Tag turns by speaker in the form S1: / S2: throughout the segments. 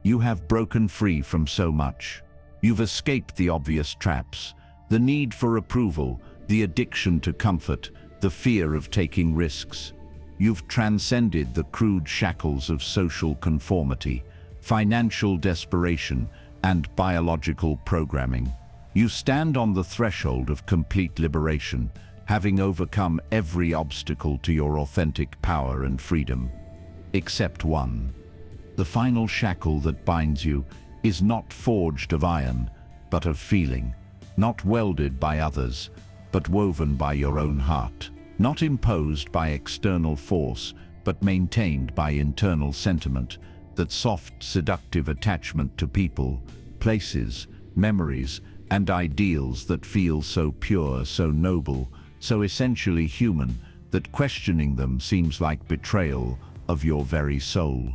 S1: You have broken free from so much. You've escaped the obvious traps, the need for approval, the addiction to comfort, the fear of taking risks. You've transcended the crude shackles of social conformity, financial desperation, and biological programming. You stand on the threshold of complete liberation, having overcome every obstacle to your authentic power and freedom. Except one. The final shackle that binds you is not forged of iron, but of feeling, not welded by others, but woven by your own heart, not imposed by external force, but maintained by internal sentiment, that soft, seductive attachment to people, places, memories, and ideals that feel so pure, so noble, so essentially human, that questioning them seems like betrayal of your very soul.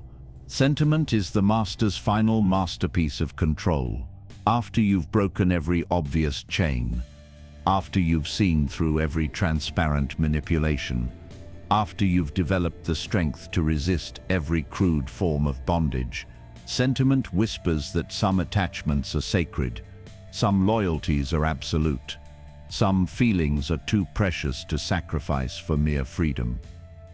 S1: Sentiment is the master's final masterpiece of control. After you've broken every obvious chain, after you've seen through every transparent manipulation, after you've developed the strength to resist every crude form of bondage, sentiment whispers that some attachments are sacred, some loyalties are absolute, some feelings are too precious to sacrifice for mere freedom.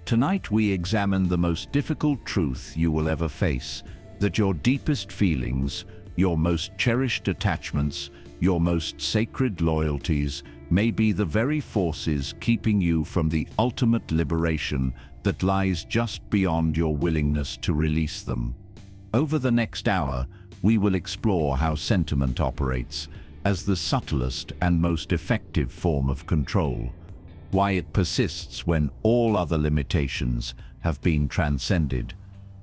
S1: Tonight we examine the most difficult truth you will ever face, that your deepest feelings, your most cherished attachments, your most sacred loyalties may be the very forces keeping you from the ultimate liberation that lies just beyond your willingness to release them. Over the next hour, we will explore how sentiment operates as the subtlest and most effective form of control, why it persists when all other limitations have been transcended,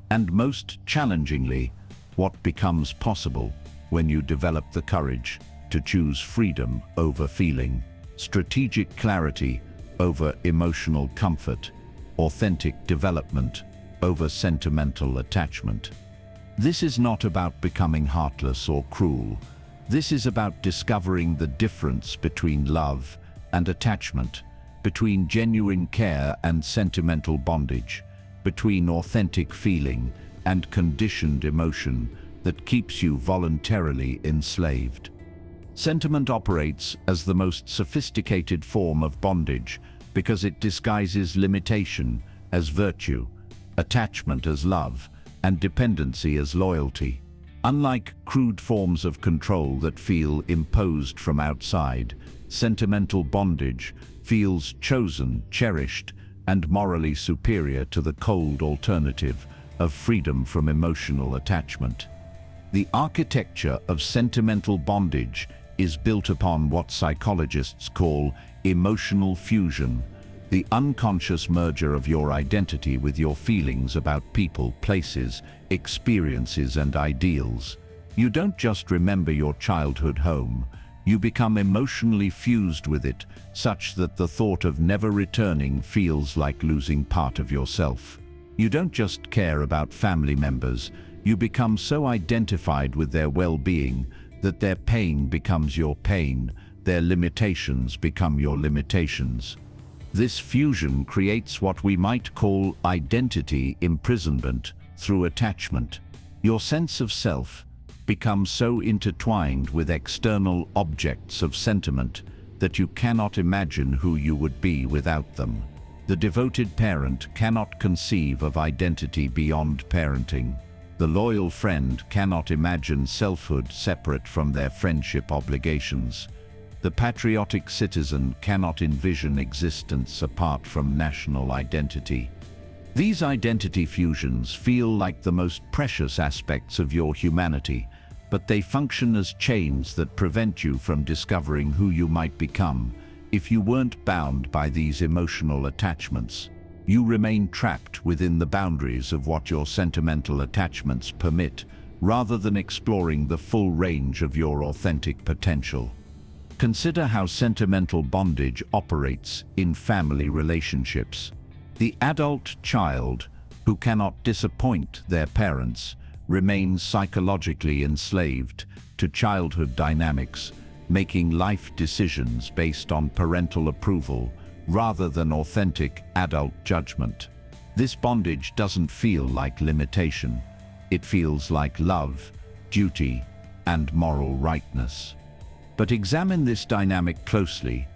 S1: and most challengingly, what becomes possible when you develop the courage to choose freedom over feeling, strategic clarity over emotional comfort, authentic development over sentimental attachment. This is not about becoming heartless or cruel. This is about discovering the difference between love and attachment, between genuine care and sentimental bondage, between authentic feeling and conditioned emotion that keeps you voluntarily enslaved. Sentiment operates as the most sophisticated form of bondage because it disguises limitation as virtue, attachment as love, and dependency as loyalty. Unlike crude forms of control that feel imposed from outside, sentimental bondage feels chosen, cherished, and morally superior to the cold alternative of freedom from emotional attachment. The architecture of sentimental bondage is built upon what psychologists call emotional fusion, the unconscious merger of your identity with your feelings about people, places, experiences, and ideals. You don't just remember your childhood home, you become emotionally fused with it, such that the thought of never returning feels like losing part of yourself. You don't just care about family members, you become so identified with their well-being that their pain becomes your pain, their limitations become your limitations. This fusion creates what we might call identity imprisonment through attachment. Your sense of self becomes so intertwined with external objects of sentiment that you cannot imagine who you would be without them. The devoted parent cannot conceive of identity beyond parenting. The loyal friend cannot imagine selfhood separate from their friendship obligations. The patriotic citizen cannot envision existence apart from national identity. These identity fusions feel like the most precious aspects of your humanity, but they function as chains that prevent you from discovering who you might become if you weren't bound by these emotional attachments. You remain trapped within the boundaries of what your sentimental attachments permit, rather than exploring the full range of your authentic potential. Consider how sentimental bondage operates in family relationships. The adult child, who cannot disappoint their parents, remains psychologically enslaved to childhood dynamics, making life decisions based on parental approval rather than authentic adult judgment. This bondage doesn't feel like limitation. it feels like love, duty, and moral rightness. But examine this dynamic closely,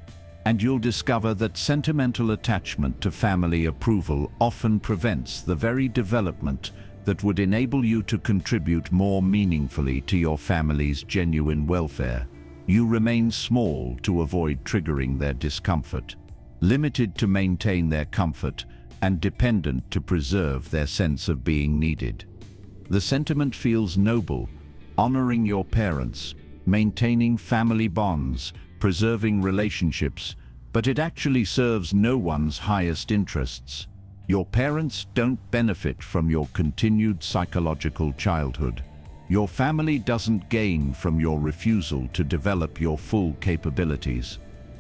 S1: and you'll discover that sentimental attachment to family approval often prevents the very development that would enable you to contribute more meaningfully to your family's genuine welfare. You remain small to avoid triggering their discomfort, limited to maintain their comfort, and dependent to preserve their sense of being needed. The sentiment feels noble, honoring your parents, maintaining family bonds, preserving relationships, but it actually serves no one's highest interests. Your parents don't benefit from your continued psychological childhood. Your family doesn't gain from your refusal to develop your full capabilities.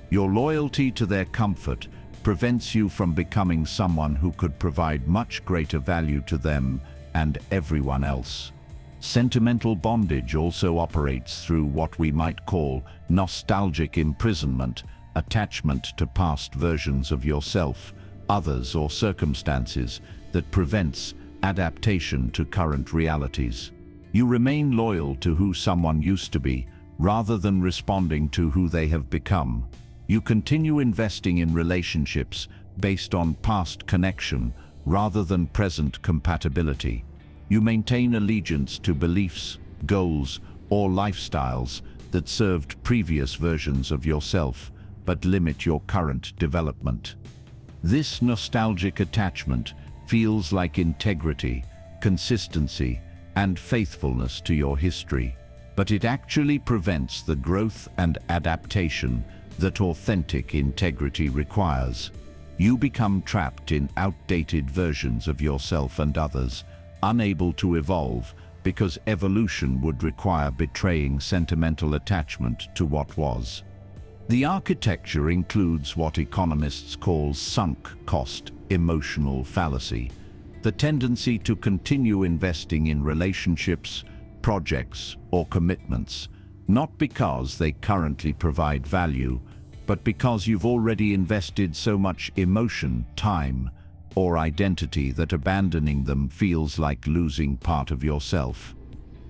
S1: Your loyalty to their comfort prevents you from becoming someone who could provide much greater value to them and everyone else. Sentimental bondage also operates through what we might call nostalgic imprisonment, attachment to past versions of yourself, others, or circumstances that prevents adaptation to current realities. You remain loyal to who someone used to be, rather than responding to who they have become. You continue investing in relationships based on past connection rather than present compatibility. You maintain allegiance to beliefs, goals, or lifestyles that served previous versions of yourself, but limit your current development. This nostalgic attachment feels like integrity, consistency, and faithfulness to your history, but it actually prevents the growth and adaptation that authentic integrity requires. You become trapped in outdated versions of yourself and others, unable to evolve because evolution would require betraying sentimental attachment to what was. The architecture includes what economists call sunk cost emotional fallacy, the tendency to continue investing in relationships, projects, or commitments, not because they currently provide value, but because you've already invested so much emotion, time, or identity that abandoning them feels like losing part of yourself.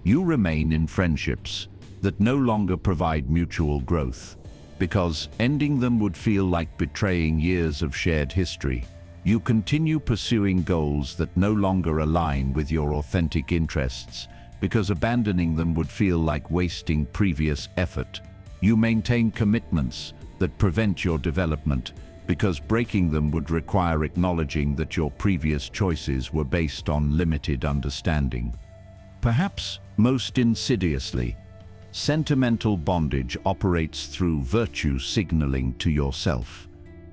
S1: You remain in friendships that no longer provide mutual growth, because ending them would feel like betraying years of shared history. You continue pursuing goals that no longer align with your authentic interests, because abandoning them would feel like wasting previous effort. You maintain commitments that prevent your development, because breaking them would require acknowledging that your previous choices were based on limited understanding. Perhaps most insidiously, sentimental bondage operates through virtue signaling to yourself,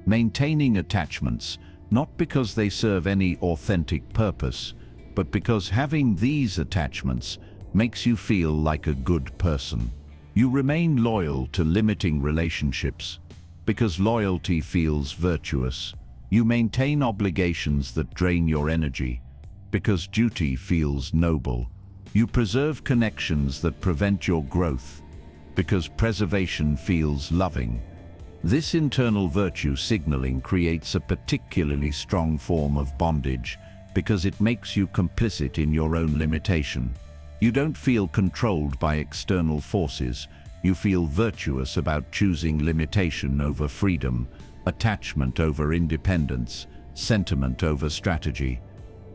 S1: maintaining attachments not because they serve any authentic purpose, but because having these attachments makes you feel like a good person. You remain loyal to limiting relationships because loyalty feels virtuous. You maintain obligations that drain your energy because duty feels noble. You preserve connections that prevent your growth because preservation feels loving. This internal virtue signaling creates a particularly strong form of bondage because it makes you complicit in your own limitation. You don't feel controlled by external forces. You feel virtuous about choosing limitation over freedom, attachment over independence, sentiment over strategy.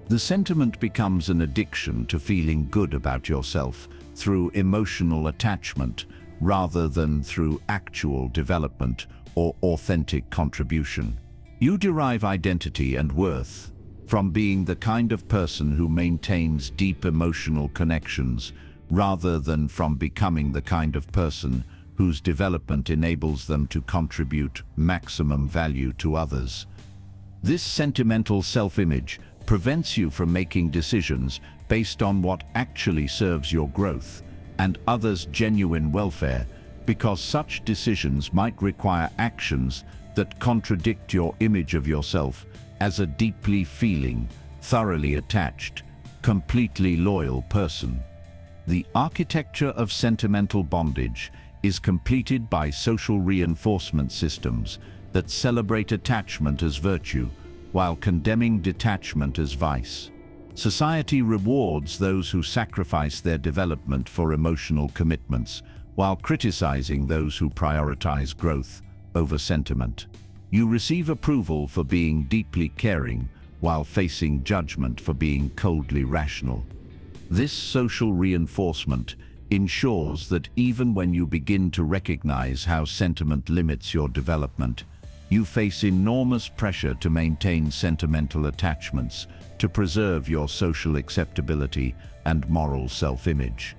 S1: The sentiment becomes an addiction to feeling good about yourself through emotional attachment rather than through actual development or authentic contribution. You derive identity and worth from being the kind of person who maintains deep emotional connections rather than from becoming the kind of person whose development enables them to contribute maximum value to others. This sentimental self-image prevents you from making decisions based on what actually serves your growth and others' genuine welfare, because such decisions might require actions that contradict your image of yourself as a deeply feeling, thoroughly attached, completely loyal person. The architecture of sentimental bondage is completed by social reinforcement systems that celebrate attachment as virtue while condemning detachment as vice. Society rewards those who sacrifice their development for emotional commitments, while criticizing those who prioritize growth over sentiment. You receive approval for being deeply caring, while facing judgment for being coldly rational. This social reinforcement ensures that even when you begin to recognize how sentiment limits your development, you face enormous pressure to maintain sentimental attachments, to preserve your social acceptability and moral self-image.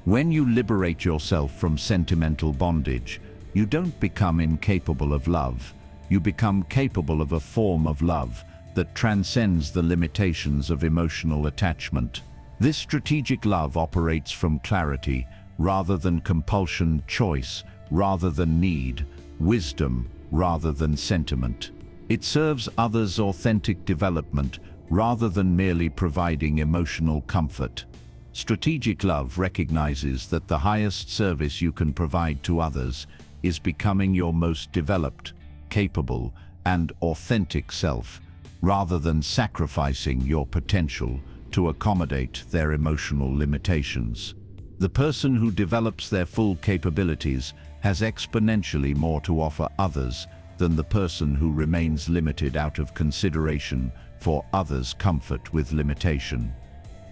S1: When you liberate yourself from sentimental bondage, you don't become incapable of love. You become capable of a form of love that transcends the limitations of emotional attachment. This strategic love operates from clarity rather than compulsion, choice rather than need, wisdom rather than sentiment. It serves others' authentic development rather than merely providing emotional comfort. Strategic love recognizes that the highest service you can provide to others is becoming your most developed, capable, and authentic self, rather than sacrificing your potential to accommodate their emotional limitations. The person who develops their full capabilities has exponentially more to offer others than the person who remains limited out of consideration for others' comfort with limitation.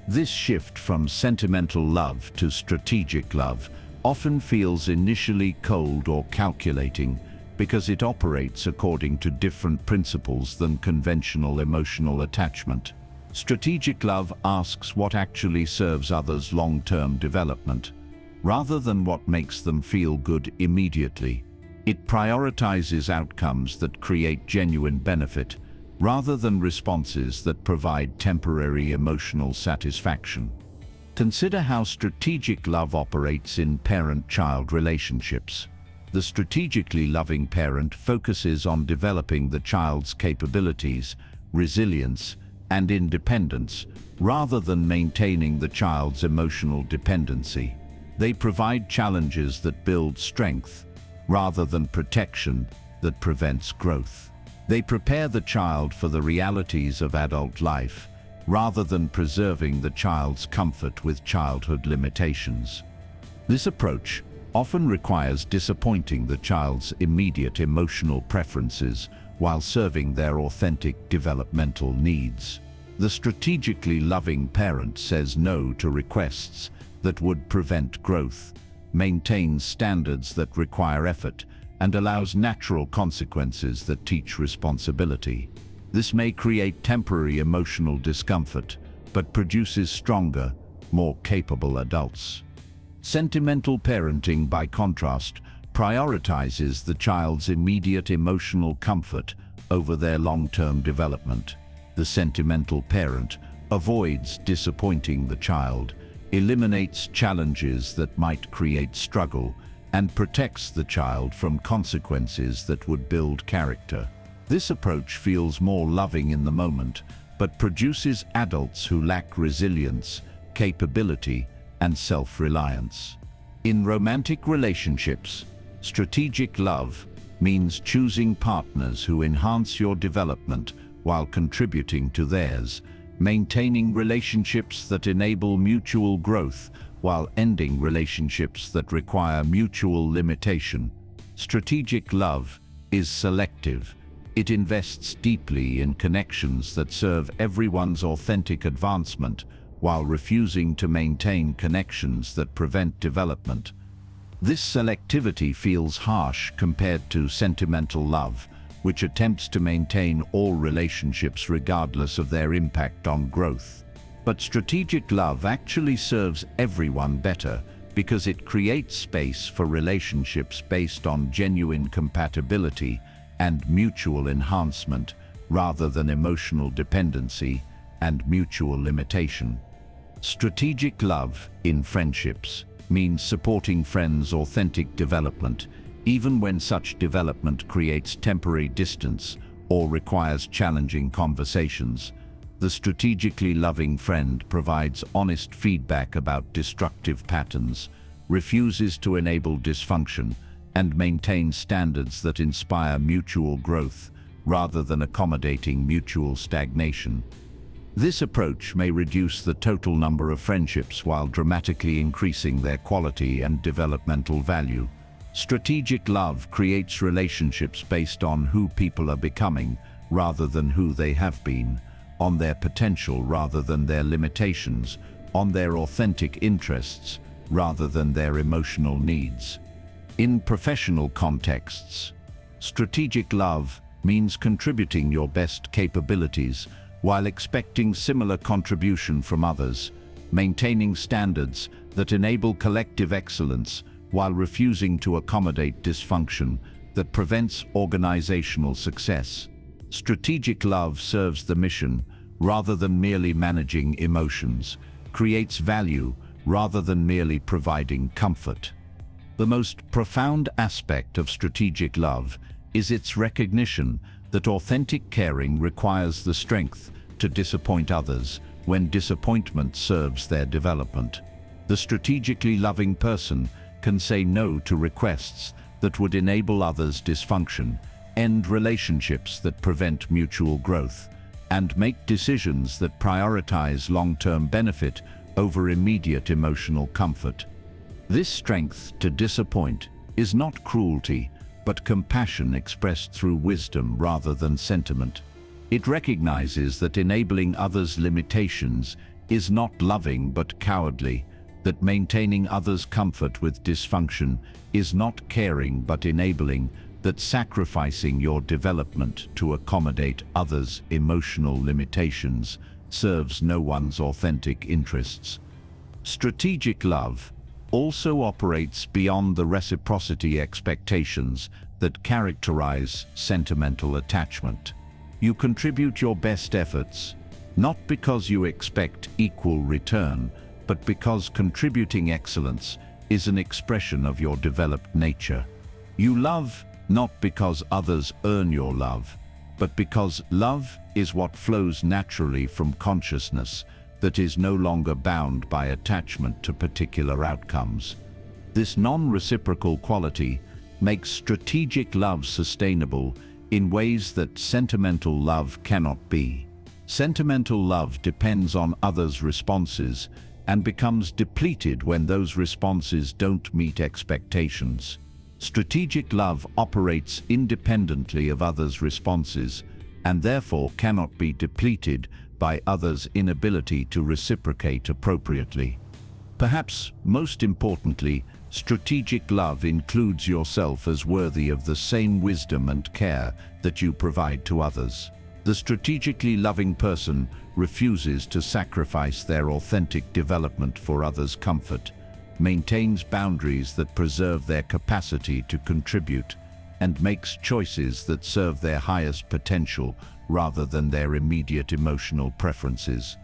S1: This shift from sentimental love to strategic love often feels initially cold or calculating because it operates according to different principles than conventional emotional attachment. Strategic love asks what actually serves others' long-term development, rather than what makes them feel good immediately. It prioritizes outcomes that create genuine benefit, rather than responses that provide temporary emotional satisfaction. Consider how strategic love operates in parent-child relationships. The strategically loving parent focuses on developing the child's capabilities, resilience, and independence, rather than maintaining the child's emotional dependency. They provide challenges that build strength, rather than protection that prevents growth. They prepare the child for the realities of adult life, rather than preserving the child's comfort with childhood limitations. This approach often requires disappointing the child's immediate emotional preferences while serving their authentic developmental needs. The strategically loving parent says no to requests that would prevent growth, maintains standards that require effort, and allows natural consequences that teach responsibility. This may create temporary emotional discomfort, but produces stronger, more capable adults. Sentimental parenting, by contrast, prioritizes the child's immediate emotional comfort over their long-term development. The sentimental parent avoids disappointing the child, eliminates challenges that might create struggle, and protects the child from consequences that would build character. This approach feels more loving in the moment, but produces adults who lack resilience, capability, and self-reliance. In romantic relationships, strategic love means choosing partners who enhance your development while contributing to theirs, maintaining relationships that enable mutual growth while ending relationships that require mutual limitation. Strategic love is selective. It invests deeply in connections that serve everyone's authentic advancement while refusing to maintain connections that prevent development. This selectivity feels harsh compared to sentimental love, which attempts to maintain all relationships regardless of their impact on growth. But strategic love actually serves everyone better because it creates space for relationships based on genuine compatibility and mutual enhancement rather than emotional dependency and mutual limitation. Strategic love in friendships means supporting friends' authentic development, even when such development creates temporary distance or requires challenging conversations. The strategically loving friend provides honest feedback about destructive patterns, refuses to enable dysfunction, and maintains standards that inspire mutual growth rather than accommodating mutual stagnation. This approach may reduce the total number of friendships while dramatically increasing their quality and developmental value. Strategic love creates relationships based on who people are becoming rather than who they have been, on their potential rather than their limitations, on their authentic interests rather than their emotional needs. In professional contexts, strategic love means contributing your best capabilities while expecting similar contribution from others, maintaining standards that enable collective excellence while refusing to accommodate dysfunction that prevents organizational success. Strategic love serves the mission rather than merely managing emotions, creates value rather than merely providing comfort. The most profound aspect of strategic love is its recognition that authentic caring requires the strength to disappoint others when disappointment serves their development. The strategically loving person can say no to requests that would enable others' dysfunction, end relationships that prevent mutual growth, and make decisions that prioritize long-term benefit over immediate emotional comfort. This strength to disappoint is not cruelty, but compassion expressed through wisdom rather than sentiment. It recognizes that enabling others' limitations is not loving but cowardly, that maintaining others' comfort with dysfunction is not caring but enabling, that sacrificing your development to accommodate others' emotional limitations serves no one's authentic interests. Strategic love also operates beyond the reciprocity expectations that characterize sentimental attachment. You contribute your best efforts, not because you expect equal return, but because contributing excellence is an expression of your developed nature. You love not because others earn your love, but because love is what flows naturally from consciousness that is no longer bound by attachment to particular outcomes. This non-reciprocal quality makes strategic love sustainable in ways that sentimental love cannot be. Sentimental love depends on others' responses and becomes depleted when those responses don't meet expectations. Strategic love operates independently of others' responses and therefore cannot be depleted by others' inability to reciprocate appropriately. Perhaps most importantly, strategic love includes yourself as worthy of the same wisdom and care that you provide to others. The strategically loving person refuses to sacrifice their authentic development for others' comfort, maintains boundaries that preserve their capacity to contribute, and makes choices that serve their highest potential rather than their immediate emotional preferences.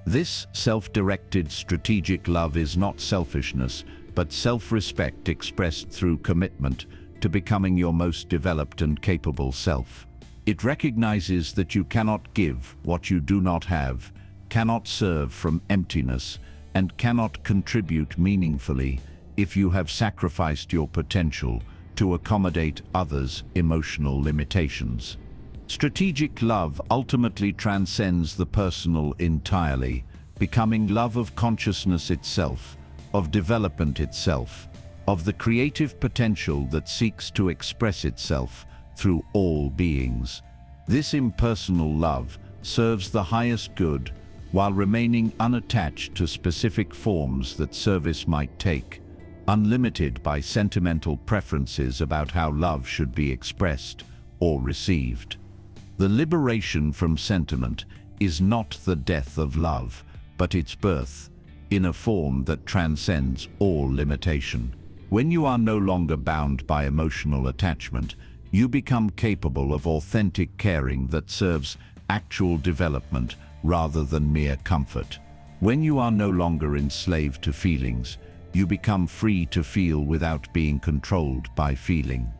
S1: This self-directed strategic love is not selfishness, but self-respect expressed through commitment to becoming your most developed and capable self. It recognizes that you cannot give what you do not have, cannot serve from emptiness, and cannot contribute meaningfully if you have sacrificed your potential to accommodate others' emotional limitations. Strategic love ultimately transcends the personal entirely, becoming love of consciousness itself, of development itself, of the creative potential that seeks to express itself through all beings. This impersonal love serves the highest good while remaining unattached to specific forms that service might take, unlimited by sentimental preferences about how love should be expressed or received. The liberation from sentiment is not the death of love, but its birth, in a form that transcends all limitation. When you are no longer bound by emotional attachment, you become capable of authentic caring that serves actual development rather than mere comfort. When you are no longer enslaved to feelings, you become free to feel without being controlled by feeling.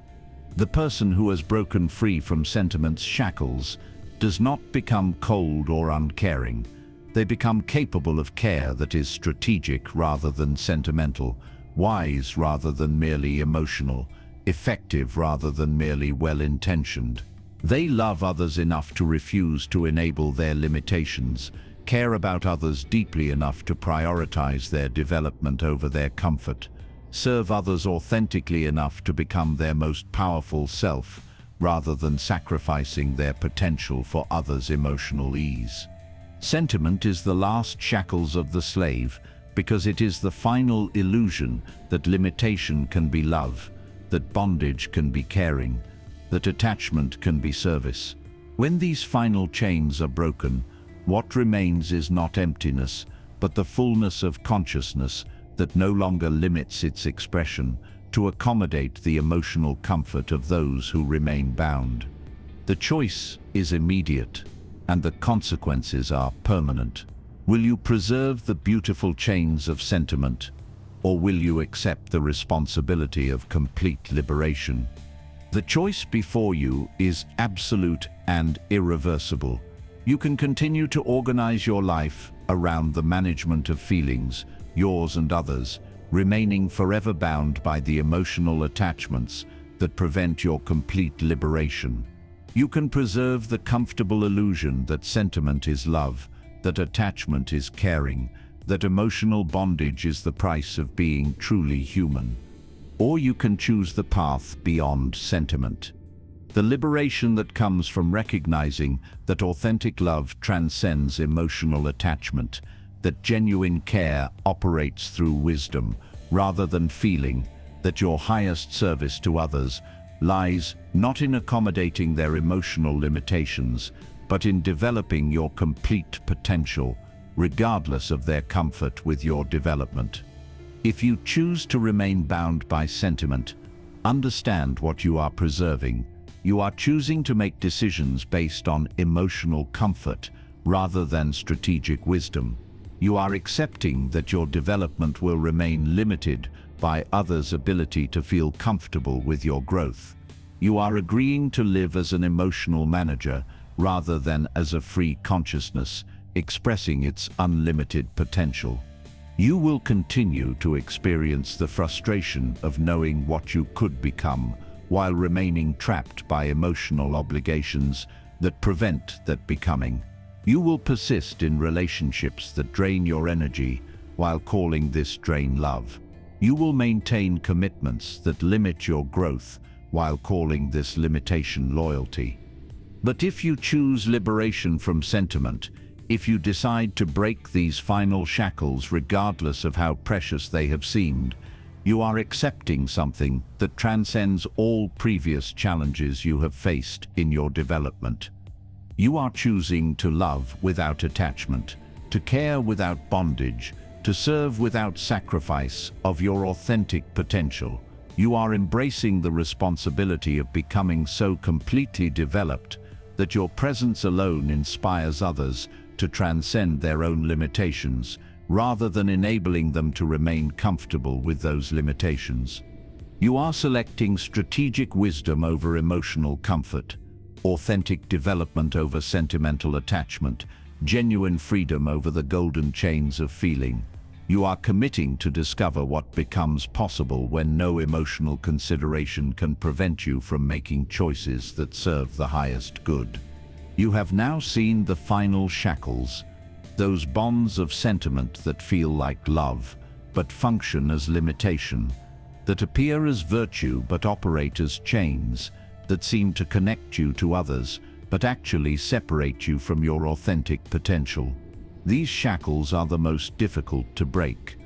S1: The person who has broken free from sentiment's shackles does not become cold or uncaring. They become capable of care that is strategic rather than sentimental, wise rather than merely emotional, effective rather than merely well-intentioned. They love others enough to refuse to enable their limitations, care about others deeply enough to prioritize their development over their comfort, serve others authentically enough to become their most powerful self, rather than sacrificing their potential for others' emotional ease. Sentiment is the last shackles of the slave, because it is the final illusion that limitation can be love, that bondage can be caring, that attachment can be service. When these final chains are broken, what remains is not emptiness, but the fullness of consciousness that no longer limits its expression to accommodate the emotional comfort of those who remain bound. The choice is immediate, and the consequences are permanent. Will you preserve the beautiful chains of sentiment, or will you accept the responsibility of complete liberation? The choice before you is absolute and irreversible. You can continue to organize your life around the management of feelings, yours and others, remaining forever bound by the emotional attachments that prevent your complete liberation. You can preserve the comfortable illusion that sentiment is love, that attachment is caring, that emotional bondage is the price of being truly human. Or you can choose the path beyond sentiment. The liberation that comes from recognizing that authentic love transcends emotional attachment, that genuine care operates through wisdom rather than feeling, that your highest service to others lies not in accommodating their emotional limitations, but in developing your complete potential, regardless of their comfort with your development. If you choose to remain bound by sentiment, understand what you are preserving. You are choosing to make decisions based on emotional comfort rather than strategic wisdom. You are accepting that your development will remain limited by others' ability to feel comfortable with your growth. You are agreeing to live as an emotional manager rather than as a free consciousness, expressing its unlimited potential. You will continue to experience the frustration of knowing what you could become while remaining trapped by emotional obligations that prevent that becoming. You will persist in relationships that drain your energy while calling this drain love. You will maintain commitments that limit your growth while calling this limitation loyalty. But if you choose liberation from sentiment, if you decide to break these final shackles regardless of how precious they have seemed, you are accepting something that transcends all previous challenges you have faced in your development. You are choosing to love without attachment, to care without bondage, to serve without sacrifice of your authentic potential. You are embracing the responsibility of becoming so completely developed that your presence alone inspires others to transcend their own limitations, rather than enabling them to remain comfortable with those limitations. You are selecting strategic wisdom over emotional comfort, authentic development over sentimental attachment, genuine freedom over the golden chains of feeling. You are committing to discover what becomes possible when no emotional consideration can prevent you from making choices that serve the highest good. You have now seen the final shackles, those bonds of sentiment that feel like love, but function as limitation, that appear as virtue but operate as chains, that seem to connect you to others, but actually separate you from your authentic potential. These shackles are the most difficult to break,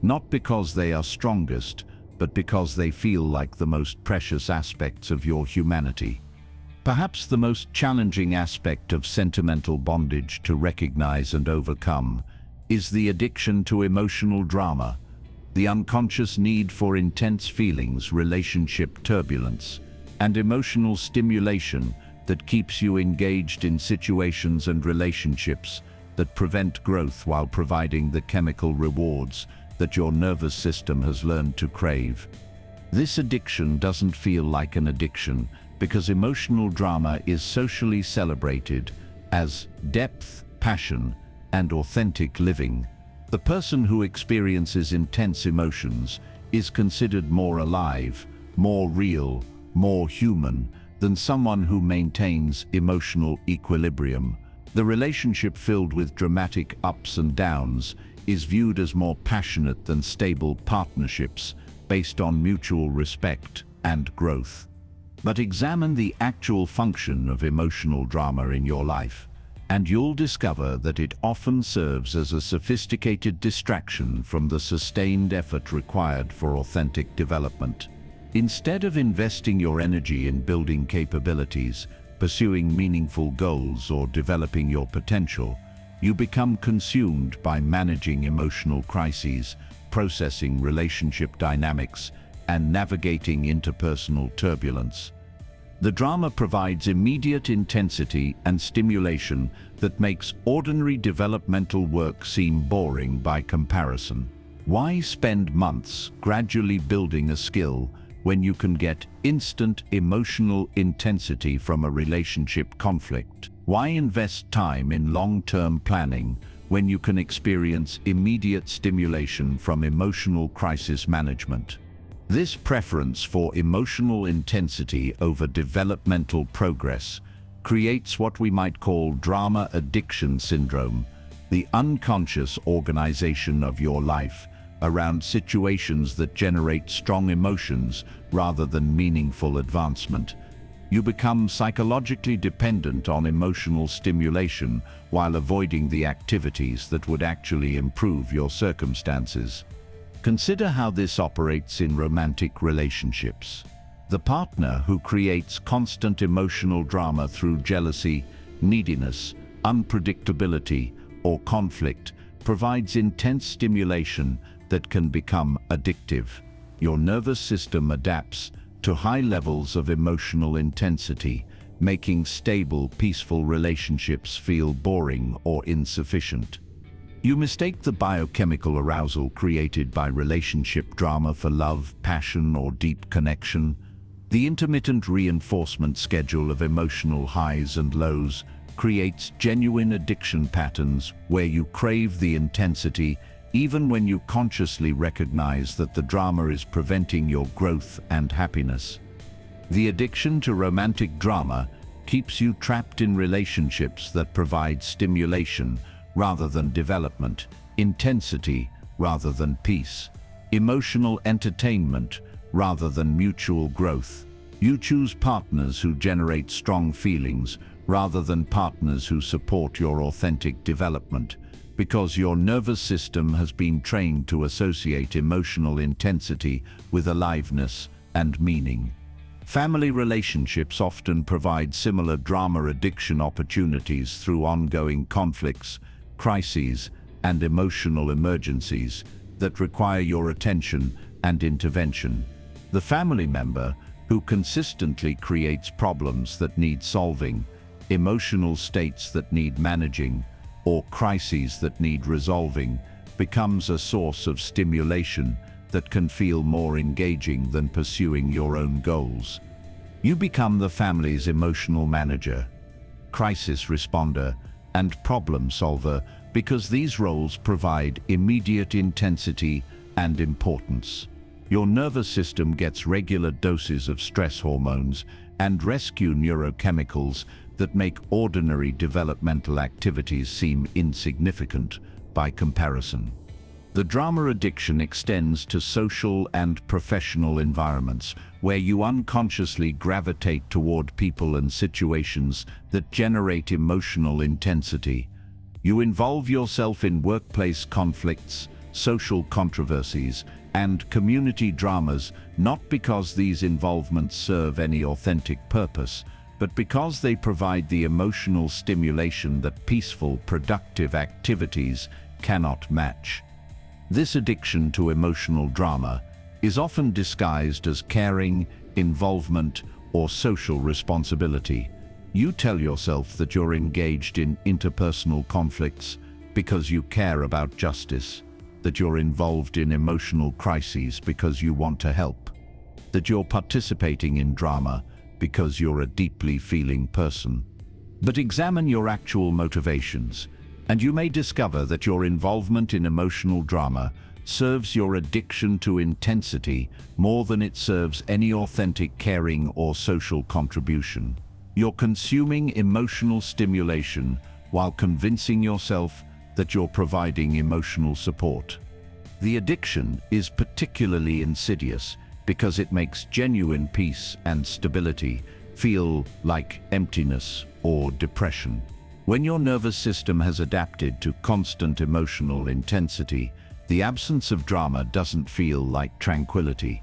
S1: not because they are strongest, but because they feel like the most precious aspects of your humanity. Perhaps the most challenging aspect of sentimental bondage to recognize and overcome is the addiction to emotional drama, the unconscious need for intense feelings, relationship turbulence, and emotional stimulation that keeps you engaged in situations and relationships that prevent growth while providing the chemical rewards that your nervous system has learned to crave. This addiction doesn't feel like an addiction because emotional drama is socially celebrated as depth, passion, and authentic living. The person who experiences intense emotions is considered more alive, more real, more human, than someone who maintains emotional equilibrium. The relationship filled with dramatic ups and downs is viewed as more passionate than stable partnerships based on mutual respect and growth. But examine the actual function of emotional drama in your life, and you'll discover that it often serves as a sophisticated distraction from the sustained effort required for authentic development. Instead of investing your energy in building capabilities, pursuing meaningful goals, or developing your potential, you become consumed by managing emotional crises, processing relationship dynamics, and navigating interpersonal turbulence. The drama provides immediate intensity and stimulation that makes ordinary developmental work seem boring by comparison. Why spend months gradually building a skill when you can get instant emotional intensity from a relationship conflict? Why invest time in long-term planning when you can experience immediate stimulation from emotional crisis management? This preference for emotional intensity over developmental progress creates what we might call drama addiction syndrome, the unconscious organization of your life around situations that generate strong emotions rather than meaningful advancement. You become psychologically dependent on emotional stimulation while avoiding the activities that would actually improve your circumstances. Consider how this operates in romantic relationships. The partner who creates constant emotional drama through jealousy, neediness, unpredictability, or conflict provides intense stimulation that can become addictive. Your nervous system adapts to high levels of emotional intensity, making stable, peaceful relationships feel boring or insufficient. You mistake the biochemical arousal created by relationship drama for love, passion, or deep connection. The intermittent reinforcement schedule of emotional highs and lows creates genuine addiction patterns where you crave the intensity even when you consciously recognize that the drama is preventing your growth and happiness. The addiction to romantic drama keeps you trapped in relationships that provide stimulation rather than development, intensity rather than peace, emotional entertainment rather than mutual growth. You choose partners who generate strong feelings rather than partners who support your authentic development, because your nervous system has been trained to associate emotional intensity with aliveness and meaning. Family relationships often provide similar drama addiction opportunities through ongoing conflicts, crises, and emotional emergencies that require your attention and intervention. The family member who consistently creates problems that need solving, emotional states that need managing, or crises that need resolving becomes a source of stimulation that can feel more engaging than pursuing your own goals. You become the family's emotional manager, crisis responder, and problem solver because these roles provide immediate intensity and importance. Your nervous system gets regular doses of stress hormones and rescue neurochemicals that make ordinary developmental activities seem insignificant by comparison. The drama addiction extends to social and professional environments where you unconsciously gravitate toward people and situations that generate emotional intensity. You involve yourself in workplace conflicts, social controversies, and community dramas not because these involvements serve any authentic purpose, but because they provide the emotional stimulation that peaceful, productive activities cannot match. This addiction to emotional drama is often disguised as caring, involvement, or social responsibility. You tell yourself that you're engaged in interpersonal conflicts because you care about justice, that you're involved in emotional crises because you want to help, that you're participating in drama because you're a deeply feeling person. But examine your actual motivations, and you may discover that your involvement in emotional drama serves your addiction to intensity more than it serves any authentic caring or social contribution. You're consuming emotional stimulation while convincing yourself that you're providing emotional support. The addiction is particularly insidious because it makes genuine peace and stability feel like emptiness or depression. When your nervous system has adapted to constant emotional intensity, the absence of drama doesn't feel like tranquility.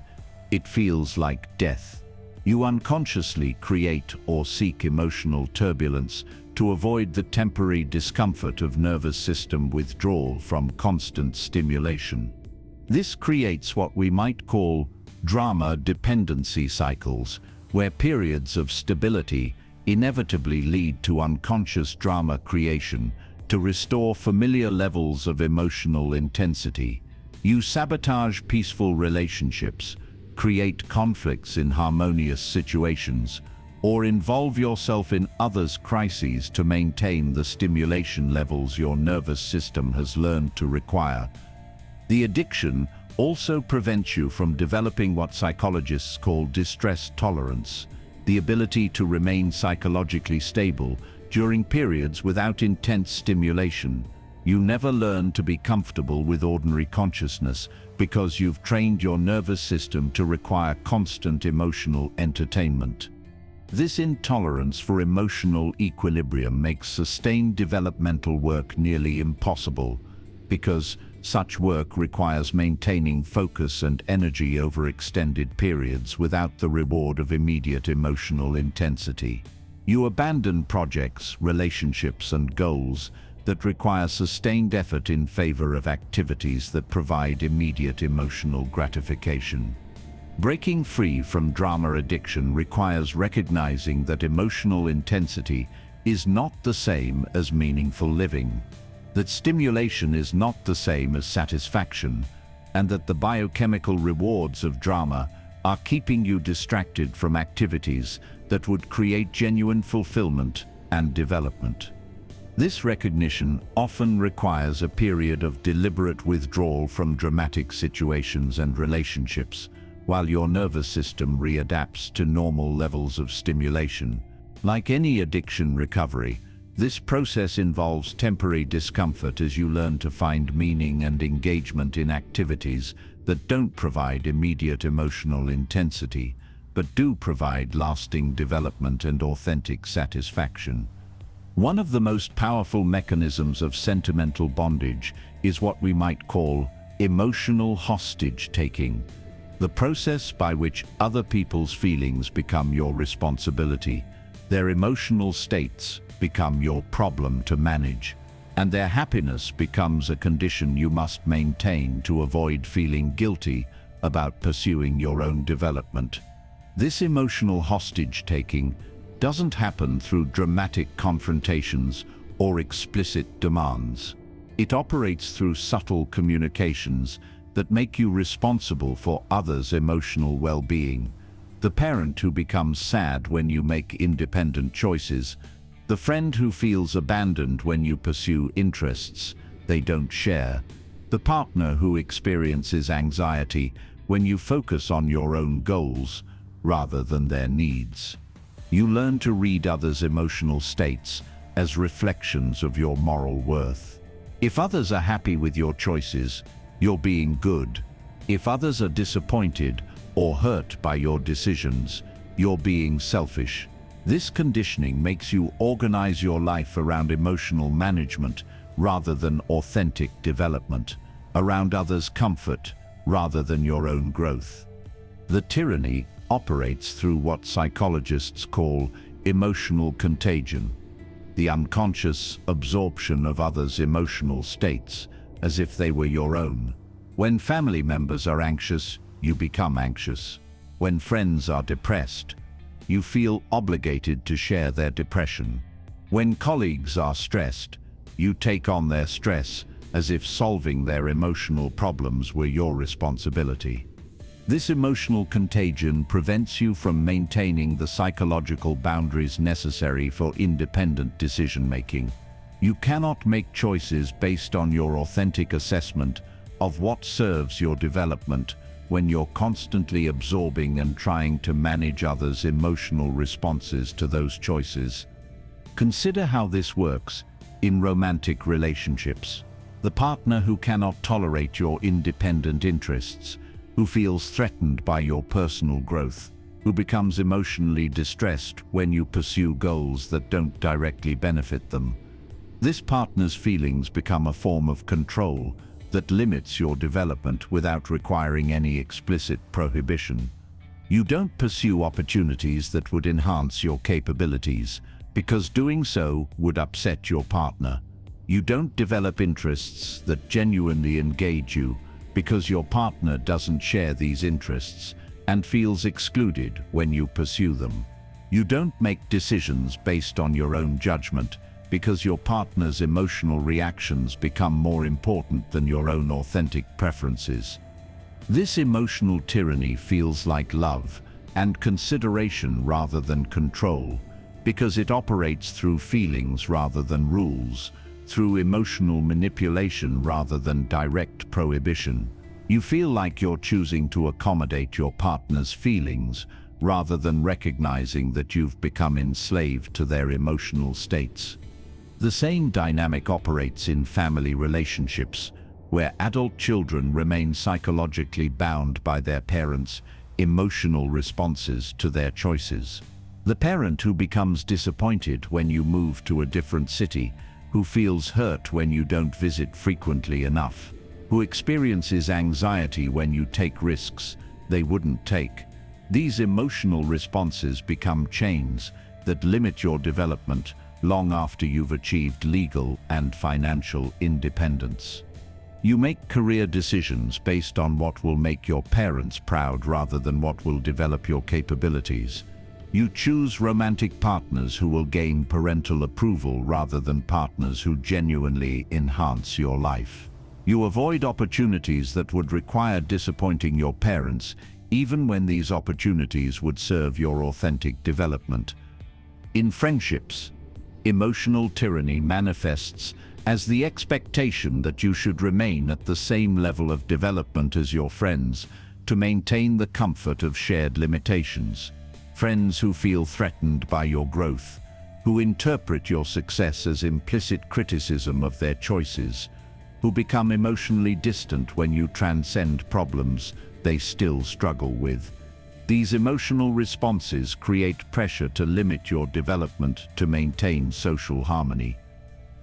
S1: It feels like death. You unconsciously create or seek emotional turbulence to avoid the temporary discomfort of nervous system withdrawal from constant stimulation. This creates what we might call drama dependency cycles, where periods of stability inevitably lead to unconscious drama creation to restore familiar levels of emotional intensity. You sabotage peaceful relationships, create conflicts in harmonious situations, or involve yourself in others' crises to maintain the stimulation levels your nervous system has learned to require. The addiction also prevents you from developing what psychologists call distress tolerance, the ability to remain psychologically stable during periods without intense stimulation. You never learn to be comfortable with ordinary consciousness because you've trained your nervous system to require constant emotional entertainment. This intolerance for emotional equilibrium makes sustained developmental work nearly impossible, because such work requires maintaining focus and energy over extended periods without the reward of immediate emotional intensity. You abandon projects, relationships, and goals that require sustained effort in favor of activities that provide immediate emotional gratification. Breaking free from drama addiction requires recognizing that emotional intensity is not the same as meaningful living, that stimulation is not the same as satisfaction, and that the biochemical rewards of drama are keeping you distracted from activities that would create genuine fulfillment and development. This recognition often requires a period of deliberate withdrawal from dramatic situations and relationships, while your nervous system readapts to normal levels of stimulation. Like any addiction recovery, this process involves temporary discomfort as you learn to find meaning and engagement in activities that don't provide immediate emotional intensity, but do provide lasting development and authentic satisfaction. One of the most powerful mechanisms of sentimental bondage is what we might call emotional hostage-taking, the process by which other people's feelings become your responsibility, their emotional states become your problem to manage, and their happiness becomes a condition you must maintain to avoid feeling guilty about pursuing your own development. This emotional hostage-taking doesn't happen through dramatic confrontations or explicit demands. It operates through subtle communications that make you responsible for others' emotional well-being. The parent who becomes sad when you make independent choices, the friend who feels abandoned when you pursue interests they don't share, the partner who experiences anxiety when you focus on your own goals rather than their needs. You learn to read others' emotional states as reflections of your moral worth. If others are happy with your choices, you're being good. If others are disappointed or hurt by your decisions, you're being selfish. This conditioning makes you organize your life around emotional management rather than authentic development, around others' comfort rather than your own growth. The tyranny operates through what psychologists call emotional contagion, the unconscious absorption of others' emotional states as if they were your own. When family members are anxious, you become anxious. When friends are depressed, you feel obligated to share their depression. When colleagues are stressed, you take on their stress as if solving their emotional problems were your responsibility. This emotional contagion prevents you from maintaining the psychological boundaries necessary for independent decision-making. You cannot make choices based on your authentic assessment of what serves your development when you're constantly absorbing and trying to manage others' emotional responses to those choices. Consider how this works in romantic relationships. The partner who cannot tolerate your independent interests, who feels threatened by your personal growth, who becomes emotionally distressed when you pursue goals that don't directly benefit them. This partner's feelings become a form of control that limits your development without requiring any explicit prohibition. You don't pursue opportunities that would enhance your capabilities, because doing so would upset your partner. You don't develop interests that genuinely engage you, because your partner doesn't share these interests and feels excluded when you pursue them. You don't make decisions based on your own judgment, because your partner's emotional reactions become more important than your own authentic preferences. This emotional tyranny feels like love and consideration rather than control, because it operates through feelings rather than rules, through emotional manipulation rather than direct prohibition. You feel like you're choosing to accommodate your partner's feelings rather than recognizing that you've become enslaved to their emotional states. The same dynamic operates in family relationships, where adult children remain psychologically bound by their parents' emotional responses to their choices. The parent who becomes disappointed when you move to a different city, who feels hurt when you don't visit frequently enough, who experiences anxiety when you take risks they wouldn't take. These emotional responses become chains that limit your development long after you've achieved legal and financial independence. You make career decisions based on what will make your parents proud rather than what will develop your capabilities. You choose romantic partners who will gain parental approval rather than partners who genuinely enhance your life. You avoid opportunities that would require disappointing your parents, even when these opportunities would serve your authentic development. In friendships, emotional tyranny manifests as the expectation that you should remain at the same level of development as your friends to maintain the comfort of shared limitations. Friends who feel threatened by your growth, who interpret your success as implicit criticism of their choices, who become emotionally distant when you transcend problems they still struggle with. These emotional responses create pressure to limit your development to maintain social harmony.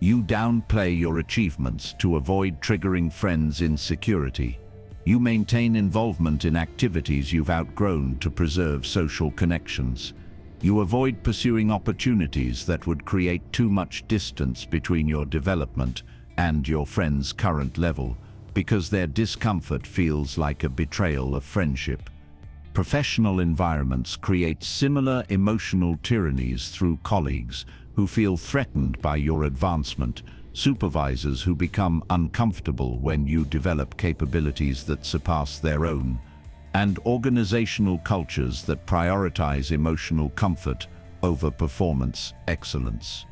S1: You downplay your achievements to avoid triggering friends' insecurity. You maintain involvement in activities you've outgrown to preserve social connections. You avoid pursuing opportunities that would create too much distance between your development and your friend's current level, because their discomfort feels like a betrayal of friendship. Professional environments create similar emotional tyrannies through colleagues who feel threatened by your advancement, supervisors who become uncomfortable when you develop capabilities that surpass their own, and organizational cultures that prioritize emotional comfort over performance excellence.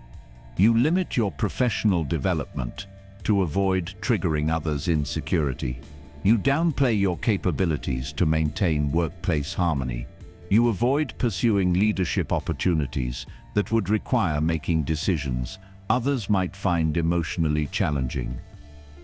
S1: You limit your professional development to avoid triggering others' insecurity. You downplay your capabilities to maintain workplace harmony. You avoid pursuing leadership opportunities that would require making decisions others might find emotionally challenging.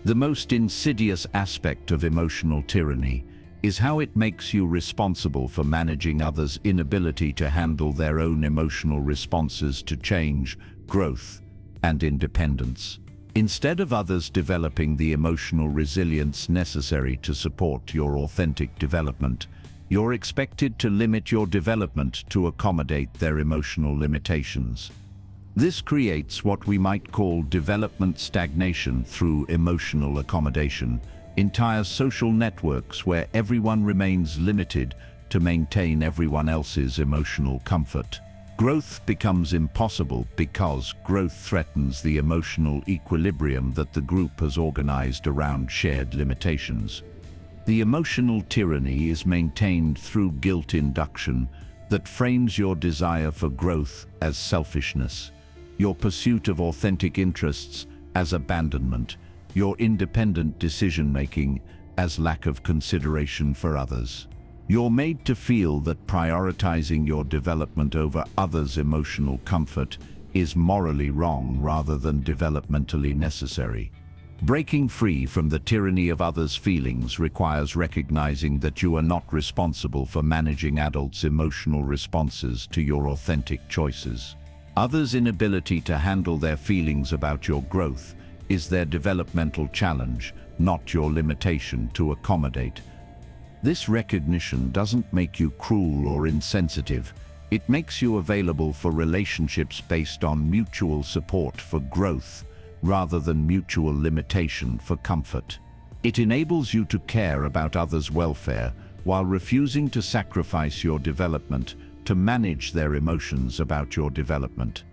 S1: The most insidious aspect of emotional tyranny is how it makes you responsible for managing others' inability to handle their own emotional responses to change, growth, and independence. Instead of others developing the emotional resilience necessary to support your authentic development, you're expected to limit your development to accommodate their emotional limitations. This creates what we might call development stagnation through emotional accommodation, entire social networks where everyone remains limited to maintain everyone else's emotional comfort. Growth becomes impossible because growth threatens the emotional equilibrium that the group has organized around shared limitations. The emotional tyranny is maintained through guilt induction that frames your desire for growth as selfishness, your pursuit of authentic interests as abandonment, your independent decision-making as lack of consideration for others. You're made to feel that prioritizing your development over others' emotional comfort is morally wrong rather than developmentally necessary. Breaking free from the tyranny of others' feelings requires recognizing that you are not responsible for managing adults' emotional responses to your authentic choices. Others' inability to handle their feelings about your growth is their developmental challenge, not your limitation to accommodate. This recognition doesn't make you cruel or insensitive. It makes you available for relationships based on mutual support for growth rather than mutual limitation for comfort. It enables you to care about others' welfare while refusing to sacrifice your development to manage their emotions about your development.